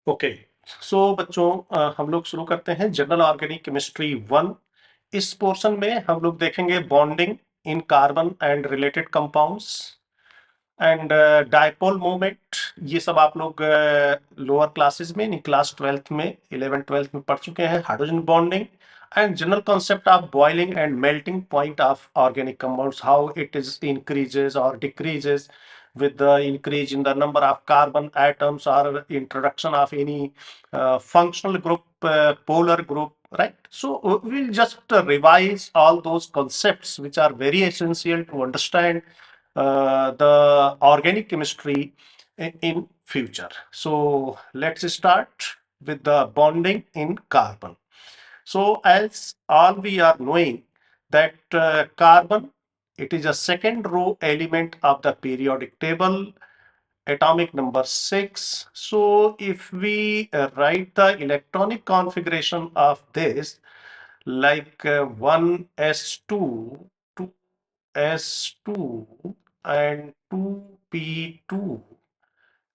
Okay. सो बच्चों, हम लोग शुरू करते हैं जनरल ऑर्गेनिक केमिस्ट्री 1। इस पोर्शन में हम लोग देखेंगे bonding in carbon and related compounds and dipole moment. ये सब आप लोग लोअर क्लासेस में, नहीं क्लास 12th में, 11th 12th में पढ़ चुके हैं। Hydrogen bonding and general concept of boiling and melting point of organic compounds, how it is increases और decreases with the increase in the number of carbon atoms or introduction of any functional group, polar group, right? So we'll just revise all those concepts which are very essential to understand the organic chemistry in future. So let's start with the bonding in carbon. So as all we are knowing that carbon, it is a second row element of the periodic table, atomic number 6. So if we write the electronic configuration of this like 1s2, 2s2 and 2p2,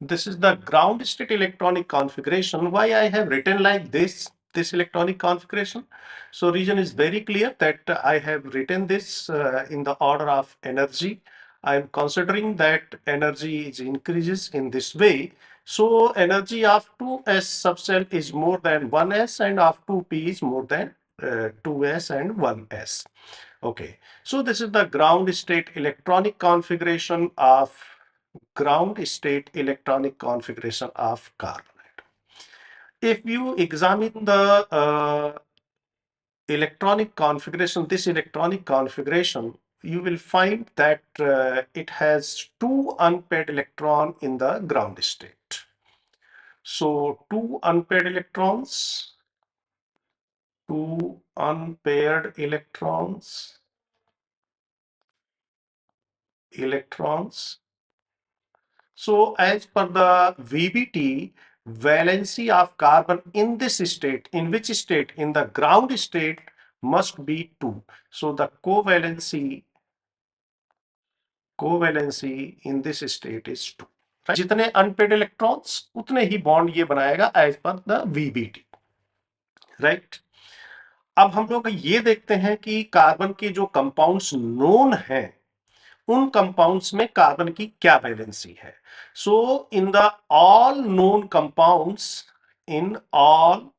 this is the ground state electronic configuration. Why I have written like this electronic configuration? So reason is very clear that I have written this in the order of energy. I am considering that energy is increases in this way. So energy of 2s subcell is more than 1s and of 2p is more than 2s and 1s. Okay, so this is the ground state electronic configuration of carbon. If you examine the electronic configuration, this electronic configuration, you will find that it has two unpaired electron in the ground state. So two unpaired electrons. So as per the VBT, valency of carbon in this state, in which state? In the ground state, must be 2. So the covalency in this state is 2. Right? जितने unpaired electrons उतने ही bond ये बनाएगा as per the VBT. Right? अब हम लोग ये देखते हैं कि कार्बन के जो कंपाउंड्स नोन हैं उन कंपाउंड्स में कार्बन की क्या वैलेंसी है. So in the all known compounds, in all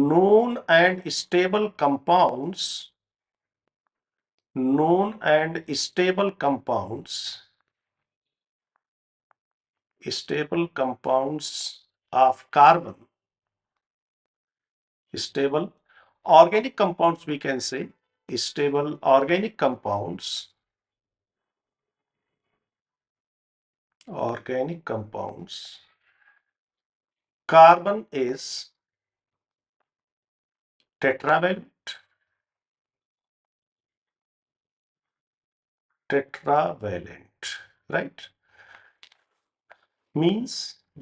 known and stable compounds of carbon, stable organic compounds, we can say stable organic compounds, carbon is tetravalent, right? Means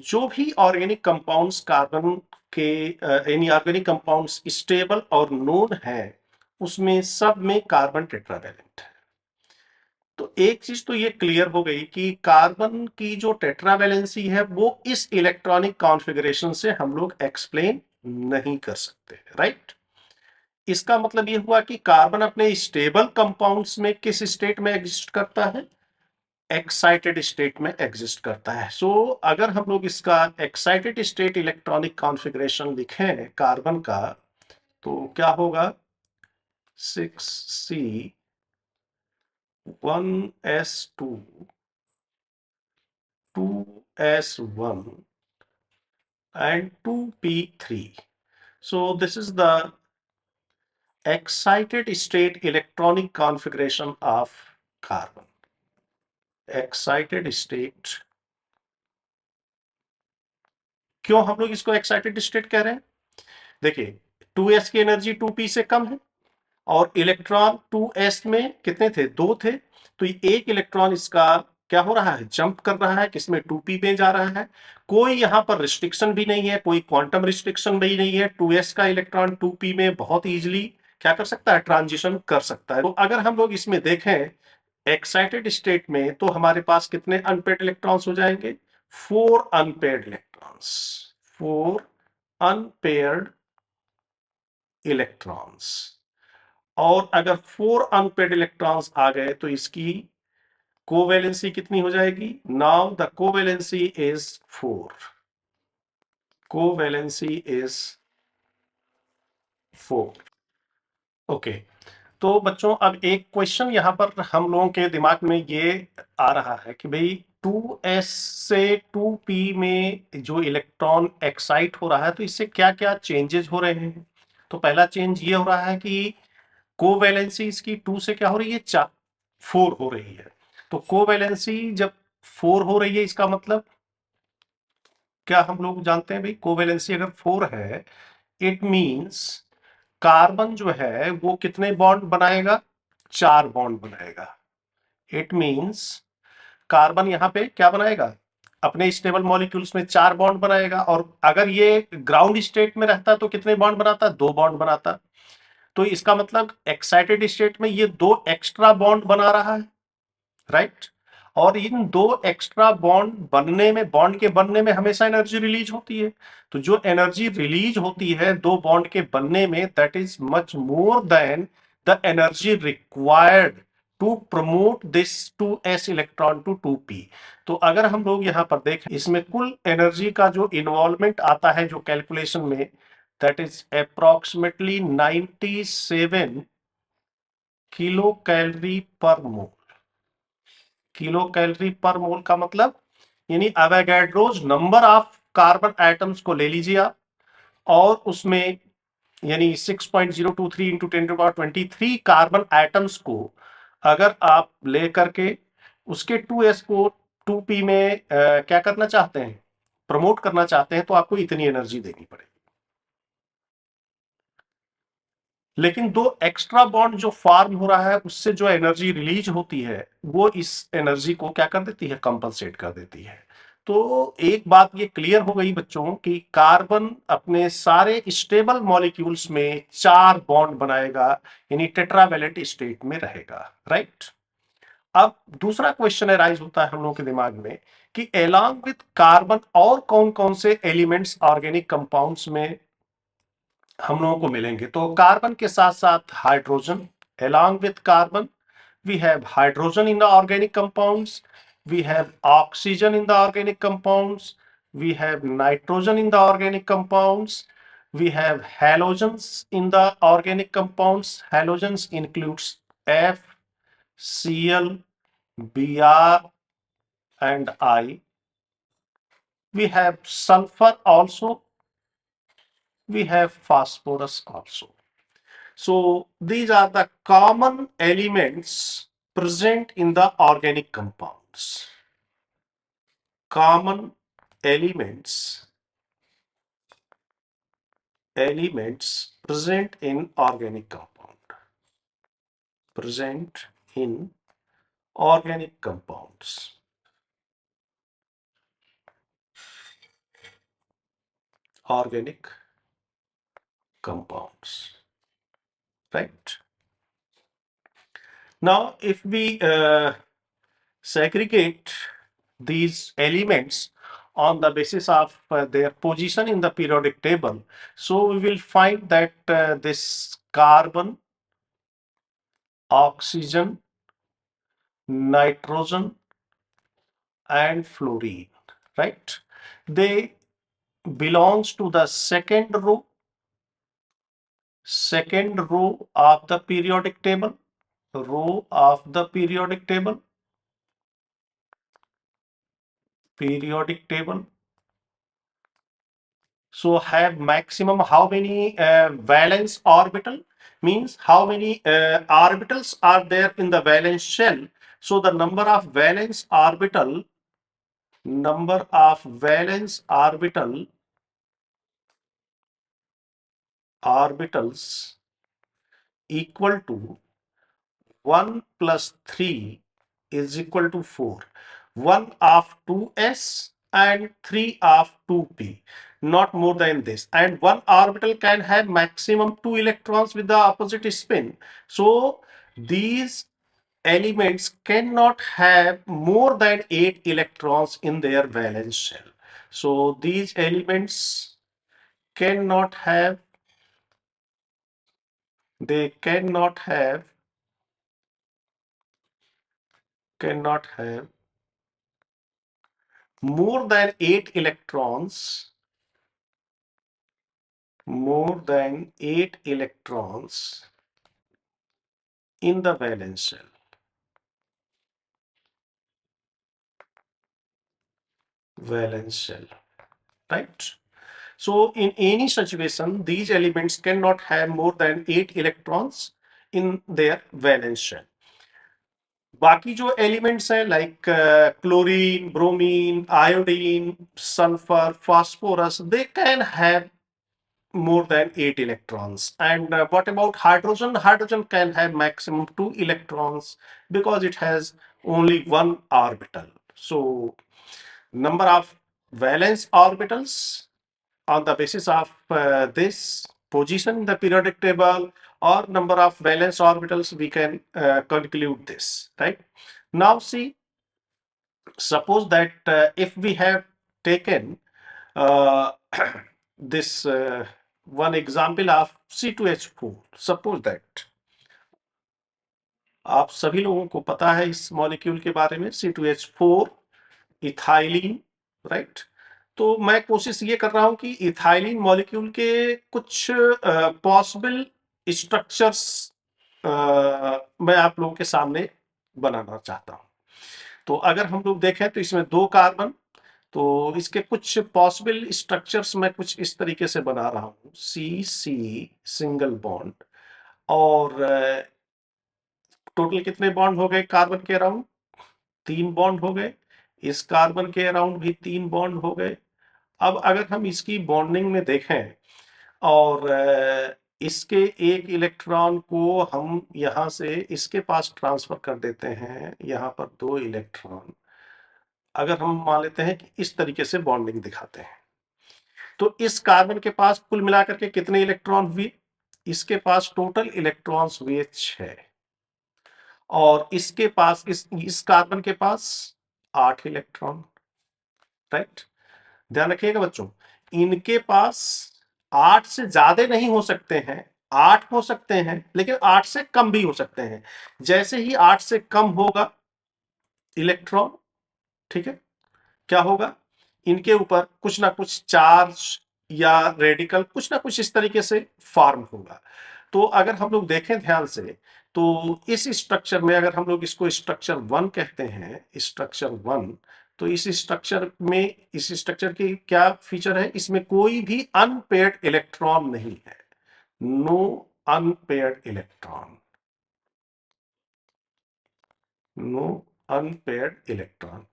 जो भी organic compounds carbon के यानी organic compounds stable और known है उसमें सब में carbon tetravalent है. तो एक चीज तो ये क्लियर हो गई कि कार्बन की जो टेट्रावैलेंसी है वो इस इलेक्ट्रॉनिक कॉन्फ़िगरेशन से हम लोग एक्सप्लेन नहीं कर सकते. राइट? इसका मतलब ये हुआ कि कार्बन अपने स्टेबल कंपाउंड्स में किस स्टेट में एग्जिस्ट करता है? एक्साइटेड स्टेट में एग्जिस्ट करता है. सो अगर हम लोग इसका एक्साइटेड स्टेट इलेक्ट्रॉनिक कॉन्फ़िगरेशन लिखें कार्बन का तो क्या होगा? 6C 1s2 2s1 and 2p3. So this is the excited state electronic configuration of carbon. Excited state. क्यों हम लोग इसको एक्साइटेड स्टेट कह रहे हैं? देखिए 2s की एनर्जी 2p से कम है और इलेक्ट्रॉन 2s में कितने थे? 2 थे. तो एक इलेक्ट्रॉन इसका क्या हो रहा है? जंप कर रहा है, किसमें? 2p में जा रहा है. कोई यहां पर रिस्ट्रिक्शन भी नहीं है, कोई क्वांटम रिस्ट्रिक्शन भी नहीं है. 2s का इलेक्ट्रॉन 2p में बहुत इजीली क्या कर सकता है? ट्रांजिशन कर सकता है. तो अगर हम लोग इसमें देखें एक्साइटेड स्टेट में तो हमारे पास कितने अनपेड इलेक्ट्रॉन्स हो जाएंगे? 4 unpaired electrons, 4 unpaired electrons, और अगर 4 unpaired electrons आ गए तो इसकी कोवेलेंसी कितनी हो जाएगी? Now the covalency is 4, covalency is 4। Okay, तो बच्चों अब एक क्वेश्चन यहां पर हम लोगों के दिमाग में ये आ रहा है कि भाई 2s से 2p में जो इलेक्ट्रॉन एक्साइट हो रहा है तो इससे क्या क्या चेंजेस हो रहे हैं। तो पहला चेंज ये हो रहा है कि कोवैलेंसी इसकी 2 से क्या हो रही है? 4 हो रही है। तो कोवैलेंसी जब 4 हो रही है इसका मतलब क्या हम लोग जानते हैं भाई? कोवैलेंसी अगर 4 है इट मींस कार्बन जो है वो कितने बॉन्ड बनाएगा? 4 बॉन्ड बनाएगा। इट मींस कार्बन यहां पे क्या बनाएगा? अपने स्टेबल मॉलिक्यूल्स में 4 बॉन्ड बनाएगा, और अगर ये ग्राउंड स्टेट में रहता तो कितने बॉन्ड बनाता? 2 बॉन्ड बनाता। तो इसका मतलब एक्साइटेड स्टेट में ये 2 एक्स्ट्रा बॉन्ड बना रहा है, राइट? और इन 2 एक्स्ट्रा बॉन्ड बनने में, बॉन्ड के बनने में हमेशा एनर्जी रिलीज होती है। तो जो एनर्जी रिलीज होती है 2 बॉन्ड के बनने में, that is much more than the energy required to promote this 2s electron to 2p। तो अगर हम लोग यहां पर देखें इसमें कुल एनर्जी का जो इन्वॉल्वमेंट आता है जो कैलकुलेशन में, that is approximately 97 kilo calorie पर मोल। किलो कैलोरी पर मोल का मतलब यानी Avogadro's number of carbon atoms को ले लीजिए आप, और उसमें यानी 6.023 इंटू 10⁻23 कार्बन एटम्स को अगर आप ले करके उसके 2s को 2p में क्या करना चाहते हैं? प्रमोट करना चाहते हैं, तो आपको इतनी एनर्जी देनी पड़ेगी। लेकिन 2 एक्स्ट्रा बॉन्ड जो फॉर्म हो रहा है उससे जो एनर्जी रिलीज होती है वो इस एनर्जी को क्या कर देती है? कंपनसेट कर देती है। तो एक बात ये क्लियर हो गई बच्चों कि कार्बन अपने सारे स्टेबल मॉलिक्यूल्स में 4 बॉन्ड बनाएगा, यानी टेट्रावैलेंट स्टेट में रहेगा, राइट? अब दूसरा क्वेश्चन अराइज होता है हम लोगों के दिमाग में कि एलॉन्ग विथ कार्बन और कौन कौन से एलिमेंट्स ऑर्गेनिक कंपाउंड्स में हम लोगों को मिलेंगे। तो कार्बन के साथ साथ hydrogen, along with carbon we have hydrogen in the organic compounds, we have oxygen in the organic compounds, we have nitrogen in the organic compounds, we have halogens in the organic compounds. Halogens includes F, Cl, Br and I. We have sulfur also, we have phosphorus also. So these are the common elements present in the organic compounds. Common elements present in organic compound. Present in organic compounds. Organic compounds. Right? Now, if we segregate these elements on the basis of their position in the periodic table, so we will find that this carbon, oxygen, nitrogen and fluorine, right? They belongs to the second row of the periodic table, periodic table. So have maximum how many valence orbital, means how many orbitals are there in the valence shell. So the number of valence orbitals equal to 1 plus 3 is equal to 4. 1 of 2s and 3 of 2p, not more than this. And one orbital can have maximum 2 electrons with the opposite spin. So these elements cannot have more than 8 electrons in their valence shell. So these elements cannot have, they cannot have more than 8 electrons, more than 8 electrons in the valence shell. Valence shell, right? So in any situation, these elements cannot have more than 8 electrons in their valence shell. बाकी जो elements हैं like chlorine, bromine, iodine, sulphur, phosphorus, they can have more than 8 electrons. And what about hydrogen? Hydrogen can have maximum 2 electrons because it has only one orbital. So number of valence orbitals on the basis of this position in the periodic table or number of valence orbitals, we can conclude this, right? Now see, suppose that if we have taken uh, this one example of C2H4, suppose that आप सभी लोगों को पता है इस molecule के बारे में, C2H4 इथाइलिन, राइट? तो मैं कोशिश ये कर रहा हूं कि इथाइलिन मॉलिक्यूल के कुछ पॉसिबल स्ट्रक्चर्स मैं आप लोगों के सामने बनाना चाहता हूं। तो अगर हम लोग देखें तो इसमें 2 कार्बन, तो इसके कुछ पॉसिबल स्ट्रक्चर्स मैं कुछ इस तरीके से बना रहा हूं, सी सी सिंगल बॉन्ड, और टोटल कितने बॉन्ड हो गए कार्बन के अराउंड? 3 बॉन्ड हो गए। इस कार्बन के अराउंड भी 3 बॉन्ड हो गए। अब अगर हम इसकी बॉन्डिंग में देखें और इसके एक इलेक्ट्रॉन को हम यहां से इसके पास ट्रांसफर कर देते हैं, यहां पर 2 इलेक्ट्रॉन, अगर हम मान लेते हैं कि इस तरीके से बॉन्डिंग दिखाते हैं, तो इस कार्बन के पास कुल मिलाकर के कितने इलेक्ट्रॉन हुए? इसके पास टोटल इलेक्ट्रॉन्स हुए 6, और इसके पास इस कार्बन के पास 8 इलेक्ट्रॉन, राइट? ध्यान रखिएगा बच्चों, इनके पास 8 से ज्यादा नहीं हो सकते हैं, 8 हो सकते हैं, लेकिन 8 से कम भी हो सकते हैं। जैसे ही 8 से कम होगा इलेक्ट्रॉन, ठीक है, क्या होगा? इनके ऊपर कुछ ना कुछ चार्ज या रेडिकल कुछ ना कुछ इस तरीके से फॉर्म होगा। तो अगर हम लोग देखें ध्यान से, तो इस स्ट्रक्चर में अगर हम लोग इसको स्ट्रक्चर 1 कहते हैं, स्ट्रक्चर 1, तो इस स्ट्रक्चर में, इस स्ट्रक्चर की क्या फीचर है? इसमें कोई भी अनपेयर्ड इलेक्ट्रॉन नहीं है, no unpaired electron, no unpaired electron.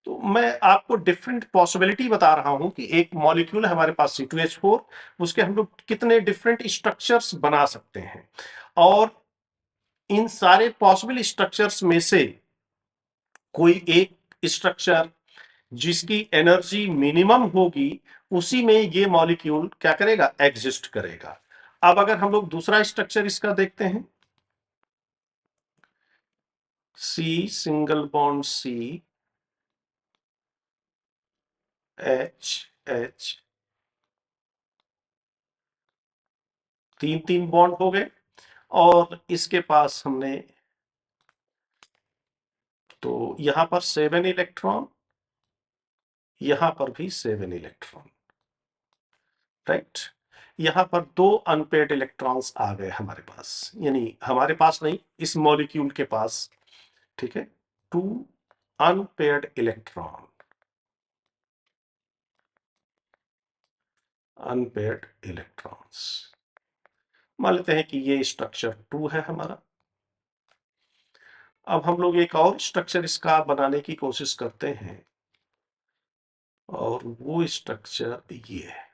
तो मैं आपको डिफरेंट पॉसिबिलिटी बता रहा हूं कि एक मॉलिक्यूल है हमारे पास C2H4, उसके हम लोग कितने डिफरेंट स्ट्रक्चर्स बना सकते हैं, और इन सारे पॉसिबल स्ट्रक्चर्स में से कोई एक स्ट्रक्चर जिसकी एनर्जी मिनिमम होगी, उसी में ये मॉलिक्यूल क्या करेगा? एग्जिस्ट करेगा। अब अगर हम लोग दूसरा स्ट्रक्चर इसका देखते हैं, C single bond C, H H, 3 bond हो गए, और इसके पास हमने, तो यहां पर 7 इलेक्ट्रॉन, यहां पर भी 7 इलेक्ट्रॉन, राइट? यहां पर 2 अनपेयर्ड इलेक्ट्रॉन्स आ गए हमारे पास, यानी हमारे पास नहीं, इस मॉलिक्यूल के पास, ठीक है, 2 अनपेयर्ड इलेक्ट्रॉन, अनपेयर्ड इलेक्ट्रॉन्स। मान लेते हैं कि ये स्ट्रक्चर 2 है हमारा। अब हम लोग एक और स्ट्रक्चर इसका बनाने की कोशिश करते हैं, और वो स्ट्रक्चर ये है।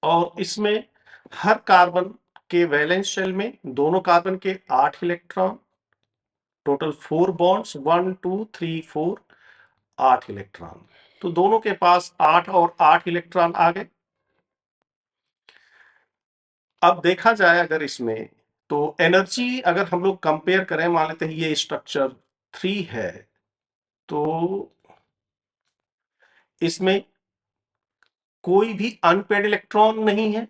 और इसमें हर कार्बन के वैलेंस शेल में दोनों कार्बन के 8 इलेक्ट्रॉन, टोटल 4 बॉन्ड्स, 1 2 3 4, 8 इलेक्ट्रॉन। तो दोनों के पास 8 और 8 इलेक्ट्रॉन आ गए। अब देखा जाए अगर इसमें, तो एनर्जी अगर हम लोग कंपेयर करें, मान लेते हैं ये स्ट्रक्चर 3 है, तो इसमें कोई भी अनपेड इलेक्ट्रॉन नहीं है,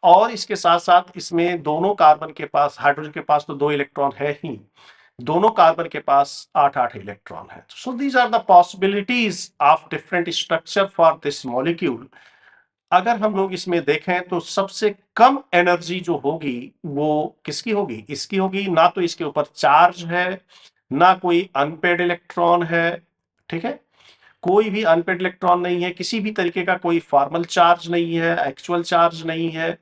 और इसके साथ साथ इसमें दोनों कार्बन के पास, हाइड्रोजन के पास तो 2 इलेक्ट्रॉन है ही, दोनों कार्बन के पास 8-8 इलेक्ट्रॉन है। So these are the possibilities of different structure for this molecule. अगर हम लोग इसमें देखें तो सबसे कम एनर्जी जो होगी वो किसकी होगी? इसकी होगी। ना तो इसके ऊपर चार्ज है, ना कोई अनपेड इलेक्ट्रॉन है, ठीक है, कोई भी अनपेड इलेक्ट्रॉन नहीं है, किसी भी तरीके का कोई फॉर्मल चार्ज नहीं है, एक्चुअल चार्ज नहीं है।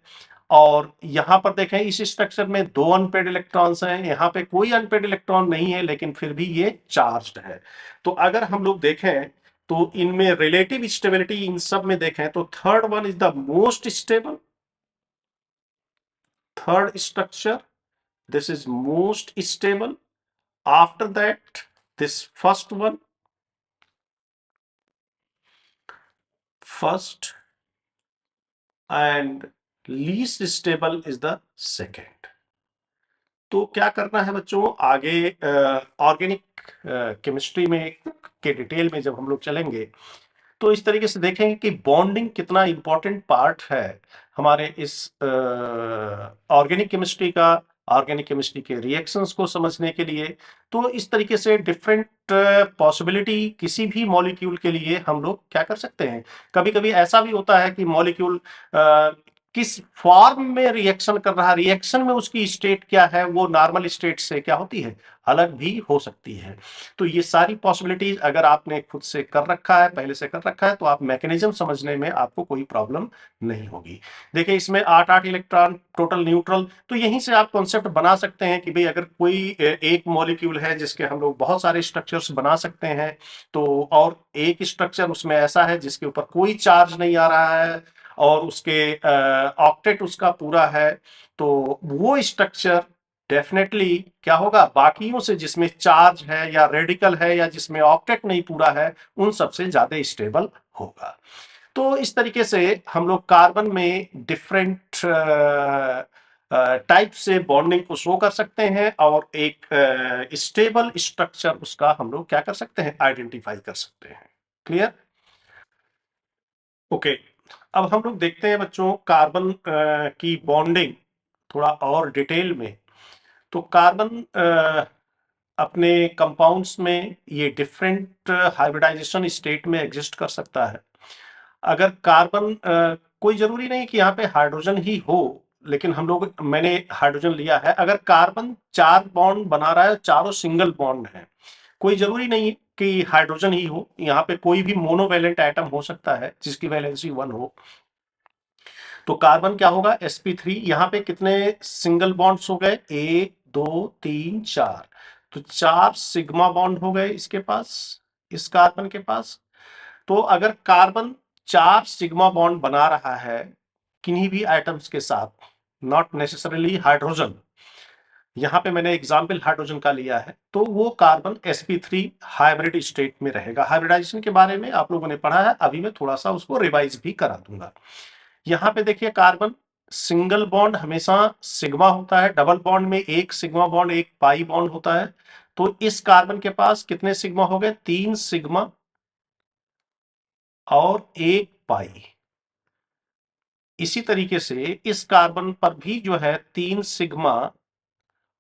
और यहां पर देखें इस स्ट्रक्चर में 2 अनपेड इलेक्ट्रॉन्स हैं, यहां पे कोई अनपेड इलेक्ट्रॉन नहीं है, लेकिन फिर भी ये चार्ज्ड है। तो अगर हम लोग देखें तो इनमें रिलेटिव स्टेबिलिटी इन सब में देखें तो third one is the most stable, third structure, this is most stable. After that this first one, first, and least stable is the second. तो क्या करना है बच्चों, आगे ऑर्गेनिक केमिस्ट्री में के डिटेल में जब हम लोग चलेंगे तो इस तरीके से देखेंगे कि बॉन्डिंग कितना इंपॉर्टेंट पार्ट है हमारे इस ऑर्गेनिक केमिस्ट्री का, ऑर्गेनिक केमिस्ट्री के रिएक्शंस को समझने के लिए। तो इस तरीके से डिफरेंट पॉसिबिलिटी किसी भी मॉलिक्यूल के लिए हम लोग क्या कर सकते हैं। कभी कभी ऐसा भी होता है कि मॉलिक्यूल किस फॉर्म में रिएक्शन कर रहा है, रिएक्शन में उसकी स्टेट क्या है, वो नॉर्मल स्टेट से क्या होती है, अलग भी हो सकती है। तो ये सारी पॉसिबिलिटीज अगर आपने खुद से कर रखा है, पहले से कर रखा है, तो आप मैकेनिज्म समझने में आपको कोई प्रॉब्लम नहीं होगी। देखिए इसमें 8-8 इलेक्ट्रॉन टोटल न्यूट्रल, तो यहीं से आप कॉन्सेप्ट बना सकते हैं कि भाई अगर कोई एक मॉलिक्यूल है जिसके हम लोग बहुत सारे स्ट्रक्चर्स बना सकते हैं, तो और एक स्ट्रक्चर उसमें ऐसा है जिसके ऊपर कोई चार्ज नहीं आ रहा है और उसके ऑक्टेट उसका पूरा है, तो वो स्ट्रक्चर डेफिनेटली क्या होगा, बाकियों से जिसमें चार्ज है या रेडिकल है या जिसमें ऑक्टेट नहीं पूरा है, उन सबसे ज्यादा स्टेबल होगा। तो इस तरीके से हम लोग कार्बन में डिफरेंट टाइप से बॉन्डिंग को शो कर सकते हैं और एक स्टेबल स्ट्रक्चर उसका हम लोग क्या कर सकते हैं, आइडेंटिफाई कर सकते हैं। क्लियर? ओके। अब हम लोग देखते हैं बच्चों कार्बन की बॉन्डिंग थोड़ा और डिटेल में। तो कार्बन अपने कंपाउंड्स में ये डिफरेंट हाइब्रिडाइजेशन स्टेट में एग्जिस्ट कर सकता है। अगर कार्बन कोई जरूरी नहीं कि यहाँ पे हाइड्रोजन ही हो, लेकिन हम लोग, मैंने हाइड्रोजन लिया है, अगर कार्बन 4 बॉन्ड बना रहा है, चारों सिंगल बॉन्ड है, कोई जरूरी नहीं कि हाइड्रोजन ही हो, यहाँ पे कोई भी मोनोवैलेंट एटम हो सकता है जिसकी वैलेंसी 1 हो। तो कार्बन क्या होगा, sp3, यहाँ पे कितने सिंगल बॉन्ड्स हो गए, 1 2 3 4, तो 4 सिग्मा बॉन्ड हो गए इसके पास, इस कार्बन के पास। तो अगर कार्बन 4 सिग्मा बॉन्ड बना रहा है किन्हीं भी एटम्स के साथ, नॉट नेसेसरली हाइड्रोजन, यहां पे मैंने एग्जांपल हाइड्रोजन का लिया है, तो वो कार्बन sp3 हाइब्रिड स्टेट में रहेगा। हाइब्रिडाइजेशन के बारे में आप लोगों ने पढ़ा है, अभी मैं थोड़ा सा उसको रिवाइज भी करा दूंगा। यहां पे देखिए कार्बन सिंगल बॉन्ड हमेशा सिग्मा होता है, डबल बॉन्ड में एक सिग्मा बॉन्ड एक पाई बॉन्ड होता है। तो इस कार्बन के पास कितने सिग्मा हो गए, 3 सिग्मा और 1 पाई। इसी तरीके से इस कार्बन पर भी जो है 3 सिग्मा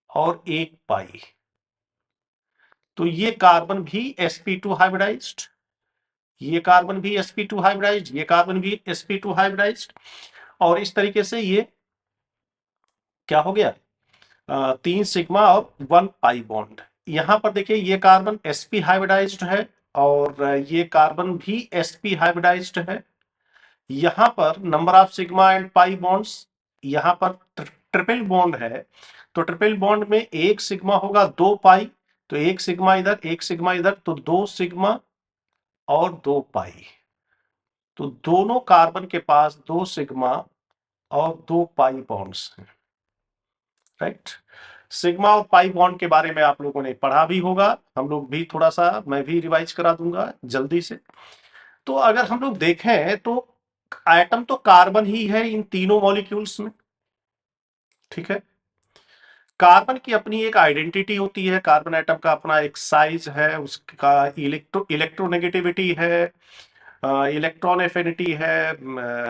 और 1 पाई। तो ये कार्बन भी sp2 हाइब्रिडाइज्ड, ये कार्बन भी sp2 हाइब्रिडाइज्ड, ये कार्बन भी sp2 हाइब्रिडाइज्ड, और इस तरीके से ये क्या हो गया, 3 सिग्मा और 1 पाई बॉन्ड। यहां पर देखिए ये कार्बन sp हाइब्रिडाइज्ड है और ये कार्बन भी sp हाइब्रिडाइज्ड है। यहां पर number of sigma and pi bonds, यहां पर ट्रिपल बॉन्ड है, तो ट्रिपल बॉन्ड में एक सिग्मा होगा 2 पाई, तो एक सिग्मा इधर एक सिग्मा इधर, तो 2 सिग्मा और 2 पाई। तो दोनों कार्बन के पास 2 सिग्मा और 2 पाई बॉन्ड्स हैं, राइट। सिग्मा और पाई बॉन्ड के बारे में आप लोगों ने पढ़ा भी होगा, हम लोग भी थोड़ा सा मैं भी रिवाइज करा दूंगा जल्दी से। तो अगर हम लोग देखें तो एटम तो कार्बन ही है इन तीनों मॉलिक्यूल्स में, ठीक है। कार्बन की अपनी एक आइडेंटिटी होती है, कार्बन एटम का अपना एक साइज है, उसका इलेक्ट्रोनेगेटिविटी है, इलेक्ट्रॉन एफिनिटी है,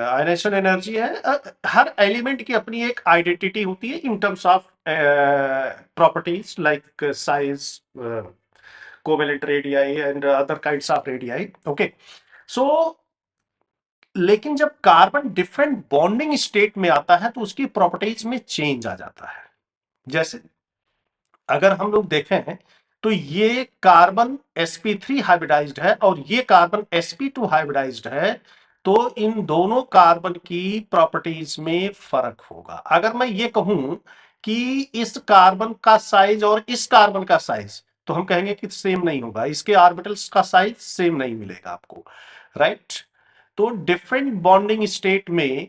आयनेशन एनर्जी है। हर एलिमेंट की अपनी एक आइडेंटिटी होती है in terms of properties like size, covalent radii and other kinds of radii, okay. So लेकिन जब कार्बन डिफरेंट बॉन्डिंग स्टेट में आता है तो उसकी प्रॉपर्टीज में चेंज आ जाता है। जैसे अगर हम लोग देखें तो ये कार्बन sp3 हाइब्रिडाइज्ड है और ये कार्बन sp2 हाइब्रिडाइज्ड है, तो इन दोनों कार्बन की प्रॉपर्टीज में फर्क होगा। अगर मैं ये कहूं कि इस कार्बन का साइज और इस कार्बन का साइज, तो हम कहेंगे कि सेम नहीं होगा, इसके ऑर्बिटल्स का साइज सेम नहीं मिलेगा आपको, राइट। तो डिफरेंट बॉन्डिंग स्टेट में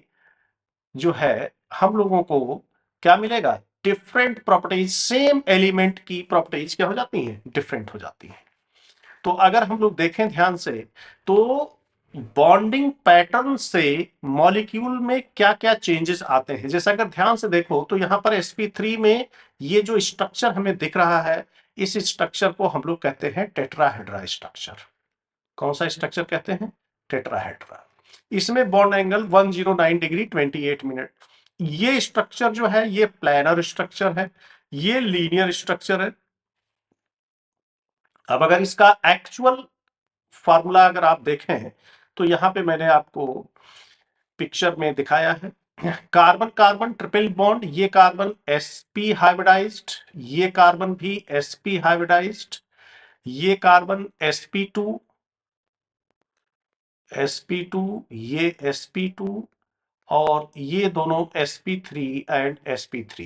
जो है हम लोगों को क्या मिलेगा, डिफरेंट प्रॉपर्टीज, सेम एलिमेंट की प्रॉपर्टीज क्या हो जाती हैं, डिफरेंट हो जाती हैं। तो अगर हम लोग देखें ध्यान से तो बॉन्डिंग पैटर्न से मॉलिक्यूल में क्या क्या चेंजेस आते हैं, जैसे अगर ध्यान से देखो तो यहां पर sp3 में ये जो स्ट्रक्चर हमें दिख रहा है, इस स्ट्रक्चर को हम लोग कहते हैं टेट्राहेड्रा स्ट्रक्चर। कौन सा स्ट्रक्चर कहते हैं, टेट्राहेड्रा। इसमें बॉन्ड एंगल 109 डिग्री 28 मिनट। ये स्ट्रक्चर जो है ये प्लानर स्ट्रक्चर है, ये लीनियर स्ट्रक्चर है। अब अगर इसका एक्चुअल फार्मूला अगर आप देखें तो यहां पे मैंने आपको पिक्चर में दिखाया है, कार्बन कार्बन ट्रिपल बॉन्ड, ये कार्बन sp हाइब्रिडाइज्ड, ये कार्बन भी sp हाइब्रिडाइज्ड, ये कार्बन sp2, sp2, ये sp2 और ये दोनों sp3 एंड sp3।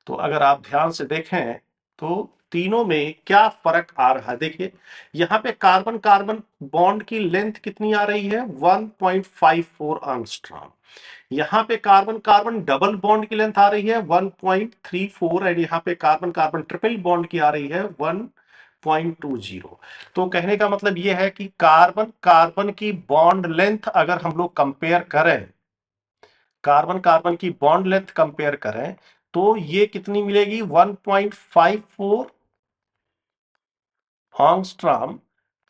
तो अगर आप ध्यान से देखें तो तीनों में क्या फर्क आ रहा है, देखिए यहां पे कार्बन कार्बन बॉन्ड की लेंथ कितनी आ रही है, 1.54 एंगस्ट्रॉम। यहां पे कार्बन कार्बन डबल बॉन्ड की लेंथ आ रही है 1.34 एंड यहां पे कार्बन कार्बन ट्रिपल बॉन्ड की आ रही है 1.20। तो कहने का मतलब यह है कि कार्बन कार्बन की बॉन्ड लेंथ अगर हम लोग कंपेयर करें, कार्बन कार्बन की बॉन्ड लेंथ कंपेयर करें तो ये कितनी मिलेगी, 1.54 एंगस्ट्रॉम।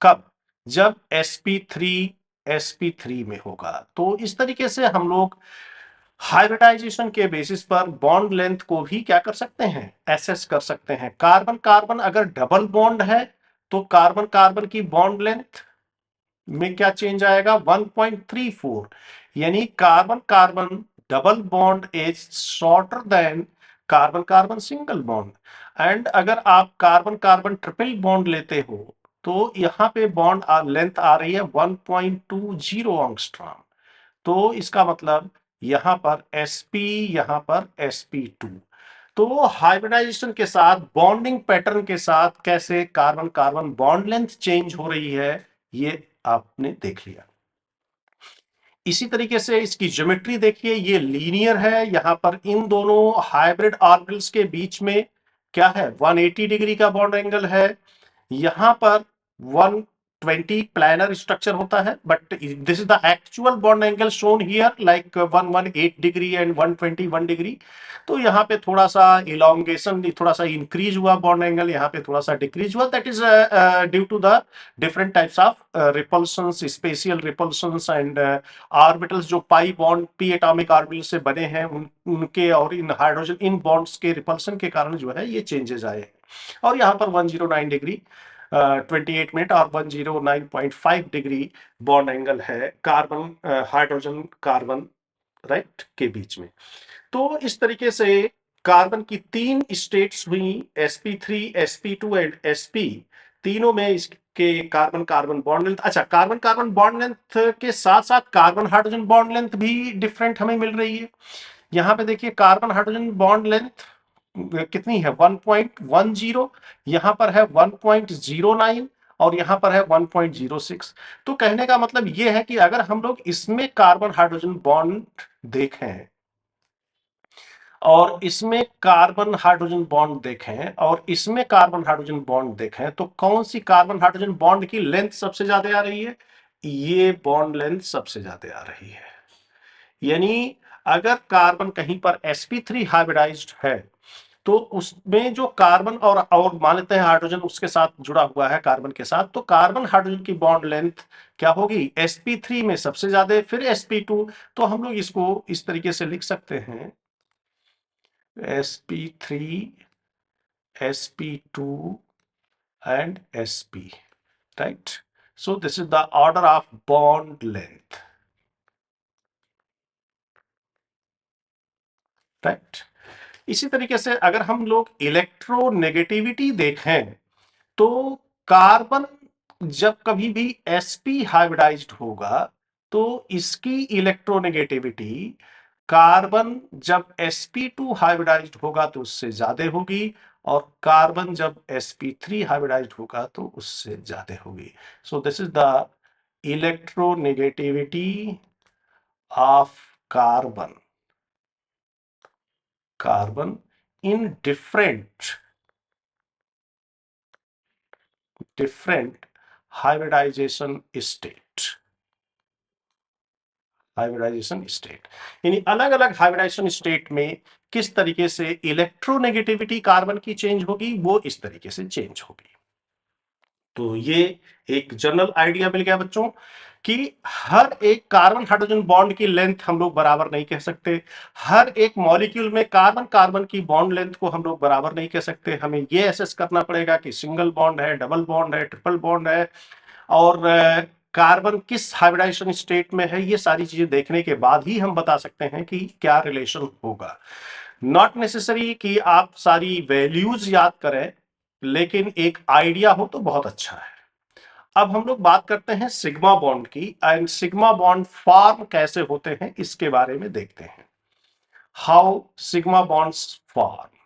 कब, जब sp3 में होगा। तो इस तरीके से हम लोग हाइब्रिडाइजेशन के बेसिस पर बॉन्ड लेंथ को भी क्या कर सकते हैं, एसेस कर सकते हैं। कार्बन कार्बन अगर डबल बॉन्ड है तो कार्बन कार्बन की बॉन्ड लेंथ में क्या चेंज आएगा, 1.34, यानी carbon carbon double bond is shorter than carbon carbon single bond. And अगर आप कार्बन कार्बन ट्रिपल बॉन्ड लेते हो तो यहां पे बॉन्ड लेंथ आ रही है 1.20 एंगस्ट्रॉम। तो इसका मतलब यहां पर sp, यहां पर sp2। तो हाइब्रिडाइजेशन के साथ बॉन्डिंग पैटर्न के साथ कैसे carbon carbon bond length change हो रही है ये आपने देख लिया। इसी तरीके से इसकी ज्योमेट्री देखिए, ये लीनियर है, यहां पर इन दोनों हाइब्रिड ऑर्बिटल्स के बीच में क्या है, 180 डिग्री का बॉन्ड एंगल है। यहां पर 120 प्लानर स्ट्रक्चर होता है, but this is the actual bond angle shown here like 118 degree and 121 degree. तो यहाँ पे थोड़ा सा इलोंगेशन, थोड़ा सा इंक्रीज हुआ बॉन्ड एंगल, यहाँ पे थोड़ा सा डिक्रीज हुआ, that is due to the different types of repulsions, spatial repulsions and orbitals जो pi bond p atomic orbital से बने हैं उनके और इन हाइड्रोजन इन बॉन्ड्स के रिपल्शन के कारण जो है ये चेंजेस आए हैं। और यहाँ पर 109 डिग्री 28 मिनट और 109.5 डिग्री बॉन्ड एंगल है कार्बन हाइड्रोजन कार्बन राइट के बीच में। तो इस तरीके से कार्बन की तीन स्टेट्स हुई, sp3, sp2 एंड sp। तीनों में इसके कार्बन कार्बन बॉन्ड लेंथ, अच्छा कार्बन कार्बन बॉन्ड लेंथ के साथ साथ कार्बन हाइड्रोजन बॉन्ड लेंथ भी डिफरेंट हमें मिल रही है। यहां पे देखिए कार्बन हाइड्रोजन बॉन्ड लेंथ कितनी है, 1.10, यहां पर है 1.09 और यहां पर है 1.06। तो कहने का मतलब यह है कि अगर हम लोग इसमें कार्बन हाइड्रोजन बॉन्ड देखें, और इसमें कार्बन हाइड्रोजन बॉन्ड देखें और इसमें कार्बन हाइड्रोजन बॉन्ड देखें, तो कौन सी कार्बन हाइड्रोजन बॉन्ड की लेंथ सबसे ज्यादा आ रही है? ये बॉन्ड लेंथ सबसे ज्यादा आ रही है। यानी अगर कार्बन कहीं पर sp3 हाइब्रिडाइज्ड है तो उसमें जो कार्बन और मान लेते हैं हाइड्रोजन उसके साथ जुड़ा हुआ है कार्बन के साथ, तो कार्बन हाइड्रोजन की बॉन्ड लेंथ क्या होगी? sp3 में सबसे ज्यादा, फिर sp2। तो हम लोग इसको इस तरीके से लिख सकते हैं sp3, sp2 and sp, right? So this is the order of bond length, right? इसी तरीके से अगर हम लोग इलेक्ट्रोनेगेटिविटी देखें तो कार्बन जब कभी भी sp हाइब्रिडाइज्ड होगा तो इसकी इलेक्ट्रोनेगेटिविटी कार्बन जब sp2 हाइब्रिडाइज्ड होगा तो उससे ज्यादा होगी, और कार्बन जब sp3 हाइब्रिडाइज्ड होगा तो उससे ज्यादा होगी। So this is the electronegativity of carbon in different hybridization state. यानी अलग अलग हाइब्रिडाइजेशन स्टेट में किस तरीके से इलेक्ट्रोनेगेटिविटी कार्बन की चेंज होगी, वो इस तरीके से चेंज होगी। तो ये एक जनरल आइडिया मिल गया बच्चों कि हर एक कार्बन हाइड्रोजन बॉन्ड की लेंथ हम लोग बराबर नहीं कह सकते, हर एक मॉलिक्यूल में कार्बन कार्बन की बॉन्ड लेंथ को हम लोग बराबर नहीं कह सकते। हमें ये एसेस करना पड़ेगा कि सिंगल बॉन्ड है, डबल बॉन्ड है, ट्रिपल बॉन्ड है, और कार्बन किस हाइब्रिडाइजेशन स्टेट में है। ये सारी चीजें देखने के बाद ही हम बता सकते हैं कि क्या रिलेशन होगा। नॉट नेसेसरी कि आप सारी वैल्यूज याद करें, लेकिन एक आइडिया हो तो बहुत अच्छा है। अब हम लोग बात करते हैं सिग्मा बॉन्ड की, एंड सिग्मा बॉन्ड फॉर्म कैसे होते हैं इसके बारे में देखते हैं। How sigma bonds form.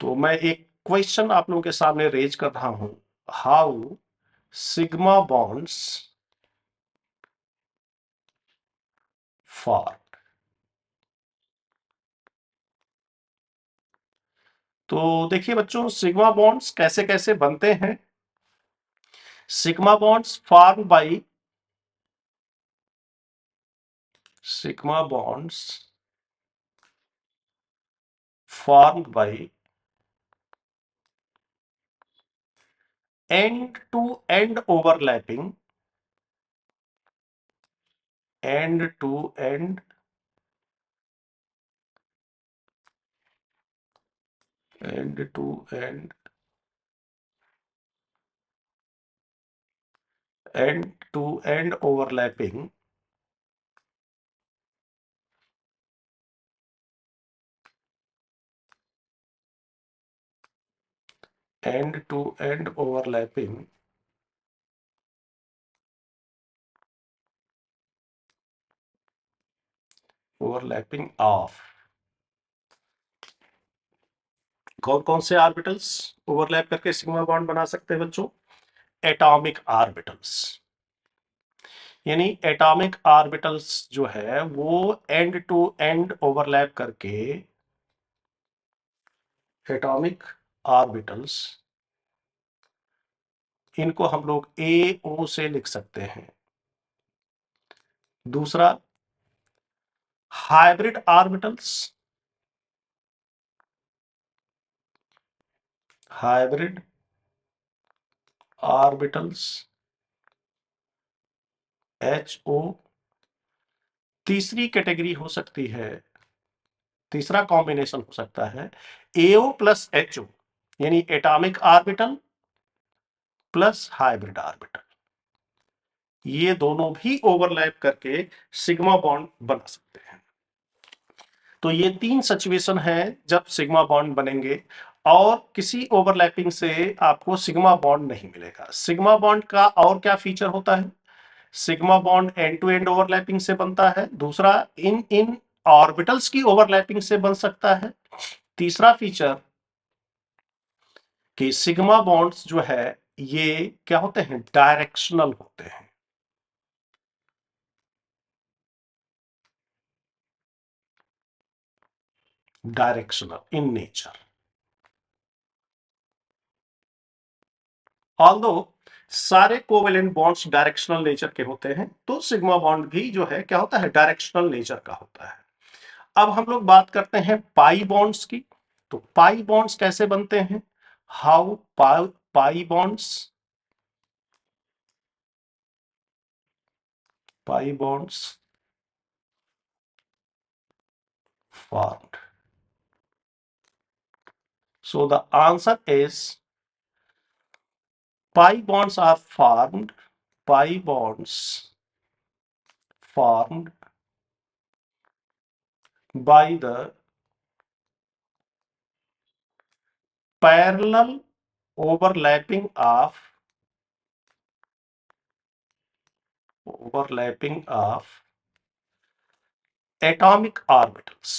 तो मैं एक क्वेश्चन आप लोगों के सामने रेज कर रहा हूं, हाउ सिग्मा बॉन्ड्स फॉर्म। तो देखिए बच्चों, सिग्मा बॉन्ड्स कैसे कैसे बनते हैं। Sigma bonds form by sigma bonds formed by end to end overlapping, end to end end to end end to end overlapping end to end overlapping overlapping of कौन कौन से ऑर्बिटल्स ओवरलैप करके sigma bond बना सकते हैं बच्चों? Atomic orbitals. यानी atomic orbitals जो है वो एंड टू एंड ओवरलैप करके एटॉमिक ऑर्बिटल्स, इनको हम लोग ए ओ से लिख सकते हैं। दूसरा hybrid orbitals, hybrid orbitals H O. तीसरी कैटेगरी हो सकती है, तीसरा कॉम्बिनेशन हो सकता है एओ प्लस एच ओ, यानी atomic orbital plus hybrid orbital. ये दोनों भी ओवरलैप करके सिग्मा बॉन्ड बना सकते हैं। तो ये तीन सिचुएशन है जब सिग्मा बॉन्ड बनेंगे, और किसी ओवरलैपिंग से आपको सिग्मा बॉन्ड नहीं मिलेगा। सिग्मा बॉन्ड का और क्या फीचर होता है? Sigma bond end to end overlapping से बनता है। दूसरा, इन इन ऑर्बिटल्स की ओवरलैपिंग से बन सकता है। तीसरा फीचर कि सिग्मा बॉन्ड्स जो है ये क्या होते हैं? डायरेक्शनल होते हैं। directional in nature. Although सारे कोवेलेंट बॉन्ड्स डायरेक्शनल नेचर के होते हैं, तो सिग्मा बॉन्ड भी जो है क्या होता है, डायरेक्शनल नेचर का होता है। अब हम लोग बात करते हैं पाई बॉन्ड्स की। तो पाई बॉन्ड्स कैसे बनते हैं? How pi bonds formed. So the answer is pi bonds are formed by the parallel overlapping of atomic orbitals.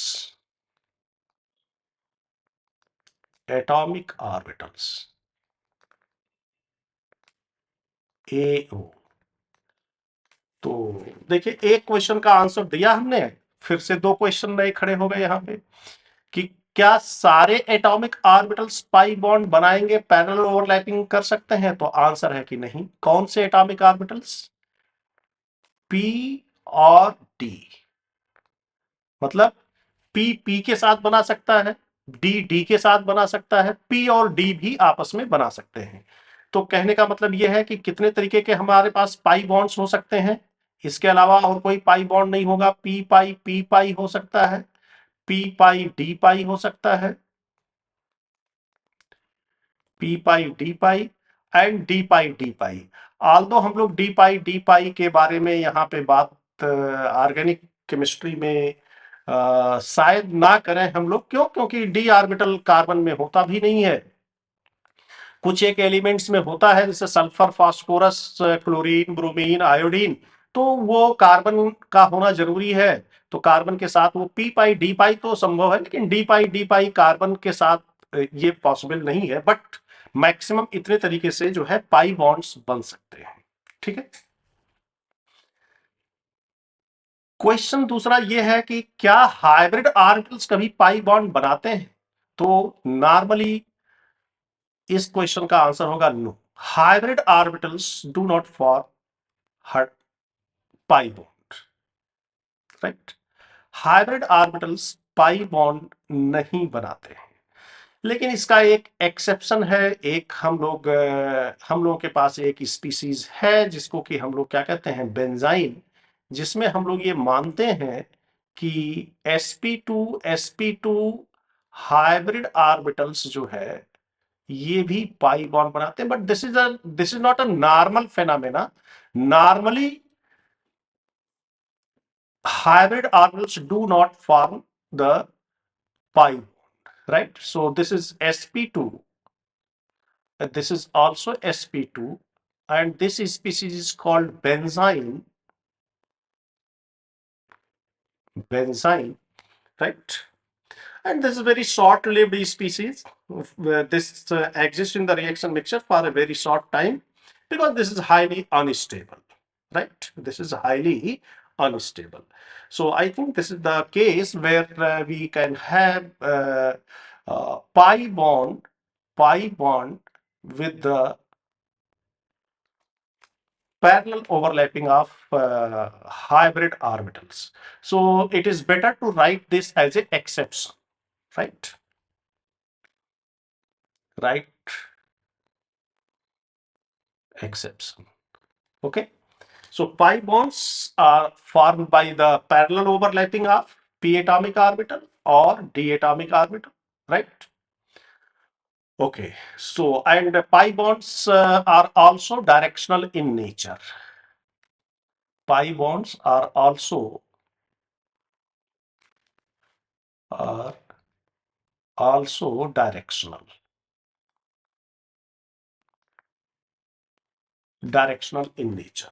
AO। तो देखिए, एक क्वेश्चन का आंसर दिया हमने, फिर से दो क्वेश्चन नए खड़े हो गए यहां पे कि क्या सारे एटॉमिक ऑर्बिटल्स पाई बॉन्ड बनाएंगे, पैरेलल ओवरलैपिंग कर सकते हैं? तो आंसर है कि नहीं। कौन से एटॉमिक ऑर्बिटल्स? पी और डी। मतलब पी पी के साथ बना सकता है, डी डी के साथ बना सकता है, पी और डी भी आपस में बना सकते हैं। तो कहने का मतलब यह है कि कितने तरीके के हमारे पास पाई बॉन्ड्स हो सकते हैं, इसके अलावा और कोई पाई बॉन्ड नहीं होगा। पी पाई हो सकता है, पी पाई डी पाई हो सकता है, P pi D pi and D pi. Aldous हम लोग डी पाई के बारे में यहाँ पे बात ऑर्गेनिक केमिस्ट्री में शायद ना करें हम लोग। क्यों? क्योंकि डी ऑर्बिटल कार्बन में होता भी नहीं है, कुछ एक एलिमेंट्स में होता है, जैसे sulphur, phosphorus, chlorine, bromine, iodine. तो वो कार्बन का होना जरूरी है। तो कार्बन के साथ वो पी पाई डी पाई तो संभव है, लेकिन डी पाई कार्बन के साथ ये पॉसिबल नहीं है। बट मैक्सिमम इतने तरीके से जो है पाई बॉन्ड्स बन सकते हैं। ठीक है। क्वेश्चन दूसरा ये है कि क्या हाइब्रिड ऑर्बिटल्स कभी पाई बॉन्ड बनाते हैं? तो नॉर्मली इस क्वेश्चन का आंसर होगा no. Hybrid orbitals do not form pi bond, right. Hybrid orbitals pi bond नहीं बनाते हैं। लेकिन इसका एक एक्सेप्शन है। एक हम लोगों के पास एक स्पीसीज है जिसको कि हम लोग क्या कहते हैं, बेंजाइन, जिसमें हम लोग ये मानते हैं कि sp2 हाइब्रिड ऑर्बिटल्स जो है ये भी पाई बॉन्ड बनाते हैं। But this is not a normal phenomena. Normally hybrid orbitals do not form the pi bond, right? So this is sp2, this is also sp2, and this species is called benzene, right? And this is very short-lived species. This exists in the reaction mixture for a very short time because this is highly unstable, right? This is highly unstable. So I think this is the case where we can have pi bond with the parallel overlapping of hybrid orbitals. So it is better to write this as an exception, right? Right, exception. Okay. So pi bonds are formed by the parallel overlapping of p atomic orbital or d atomic orbital, right? Okay. So and pi bonds are also directional in nature. Pi bonds are also directional in nature.